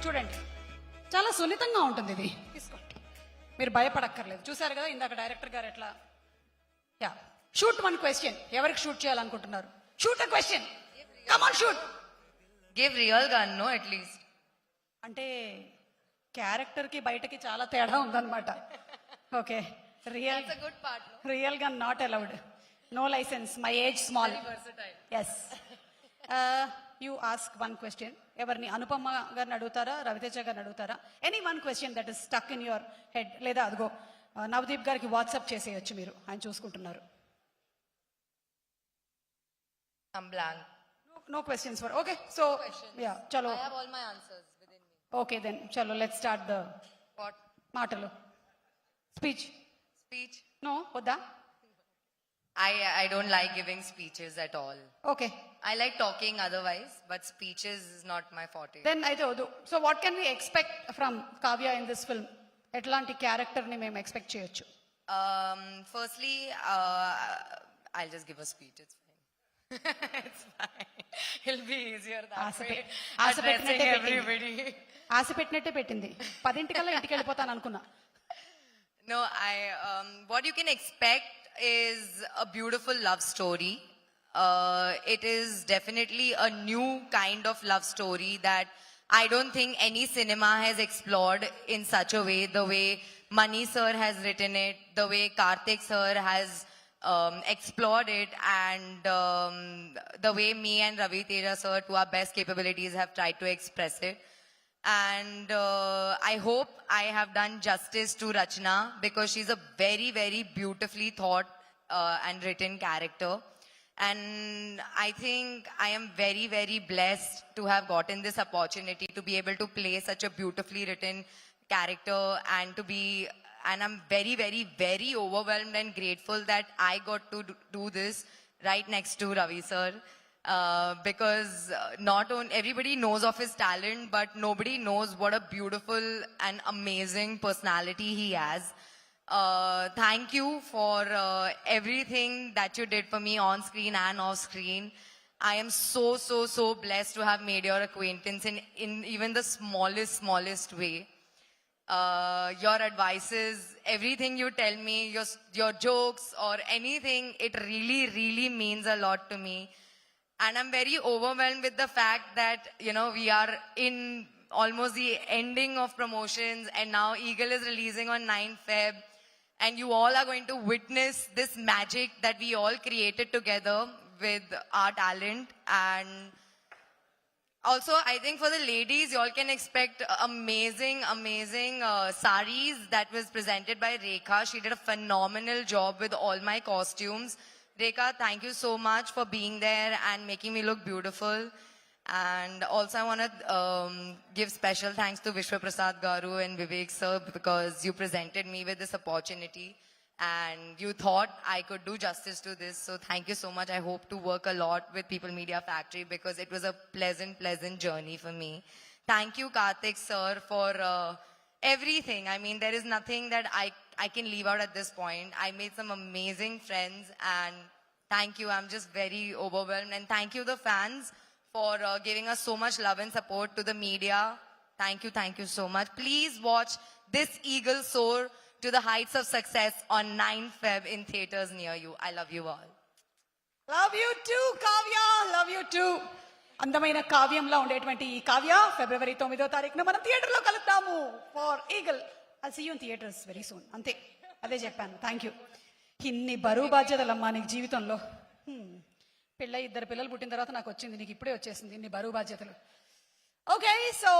చూడండి, చాలా సున్నితంగా ఉంటుంది ఇది. తీసుకోండి, మీరు భయపడక్కర్లేదు. చూసారు కదా ఇందాక డైరెక్టర్ గారు ఎట్లా. Yeah, shoot one question. ఎవరికి షూట్ చేయాలనుకుంటున్నారు? Shoot a question, come on shoot. Give real gun no at least. అంటే క్యారెక్టర్ కి బయటకి చాలా తేడా ఉందన్నమాట. Okay, real good part. Real గా not allowed, no license, my age small. Yes, you ask one question. ఎవరిని, అనుపమ గారిని అడుగుతారా, రవితేజ గారిని అడుగుతారా? Any one question that is stuck in your head. లేదా అదిగో నవదీప్ గారికి వాట్సాప్ చేసేయచ్చు, మీరు, ఆయన చూసుకుంటున్నారు. I'm blank. No questions for. Okay, so yeah, chalo. I have all my answers within me. Okay then, chalo, let's start the What? మాటలు. Speech. Speech? No, వద్దా? I don't like giving speeches at all. Okay, I like talking otherwise, but speeches is not my forte. then అయితే వద్దు. So what can we expect from Kavya in this film? ఎట్లాంటి character ని మేము expect చేయొచ్చు? Firstly, I'll just give a speech. It's fine. It's fine. It'll be easier that way. Asha Addressing పెట్టినట్టే everybody. ఆశ పెట్టినట్టే పెట్టింది. 10ంటికల్లా ఇంటికి వెళ్ళిపోతాను అనుకున్నా. No, what you can expect is a beautiful love story. It is definitely a new kind of love story that I don't think any cinema has explored in such a way, the way Mani sir has written it, the way Karthik sir has explored it, and the way me and Ravi Teja sir, to our best capabilities, have tried to express it. And I hope I have done justice to Rachna, because she's a very, very beautifully thought and written character. And I think I am very, very blessed to have gotten this opportunity to be able to play such a beautifully written character, and I'm very, very, very overwhelmed and grateful that I got to do this right next to Ravi sir. Because not only everybody knows of his talent, but nobody knows what a beautiful and amazing personality he has. Thank you for everything that you did for me on screen and off screen. I am so, so, so blessed to have made your acquaintance in even the smallest way. Your advices, everything you tell me, your jokes or anything, it really, really means a lot to me. And I'm very overwhelmed with the fact that, we are in almost the ending of promotions, and now Eagle is releasing on 9th Feb. And you all are going to witness this magic that we all created together with our talent. And also, I think for the ladies, you all can expect amazing saris that was presented by Rekha. She did a phenomenal job with all my costumes. Rekha, thank you so much for being there and making me look beautiful. And also I want to give special thanks to Vishwa Prasad Garu and Vivek sir, because you presented me with this opportunity and you thought I could do justice to this. So thank you so much. I hope to work a lot with People Media Factory, because it was a pleasant journey for me. Thank you, Karthik sir, for everything. I mean, there is nothing that I can leave out at this point. I made some amazing friends, and thank you. I'm just very overwhelmed. And thank you, the fans, for giving us so much love and support, to the media. Thank you so much. Please watch this Eagle soar to the heights of success on 9th Feb in theaters near you. I love you all. Love you two Kavya, love you two. అందమైన కావ్యంలో ఉండేటువంటి ఈ కావ్య ఫిబ్రవరి 9వ తారీఖున మనం థియేటర్లో కలుద్దాము for Eagle. I see you in theatres very soon. అంతే, అదే చెప్పాను. Thank you. ఇన్ని బరువు బాధ్యతలమ్మా నీకు జీవితంలో. పెళ్ళై 2 పిల్లలు పుట్టిన తర్వాత నాకు వచ్చింది, నీకు ఇప్పుడే వచ్చేసింది ఇన్ని బరువు బాధ్యతలు. Okay, so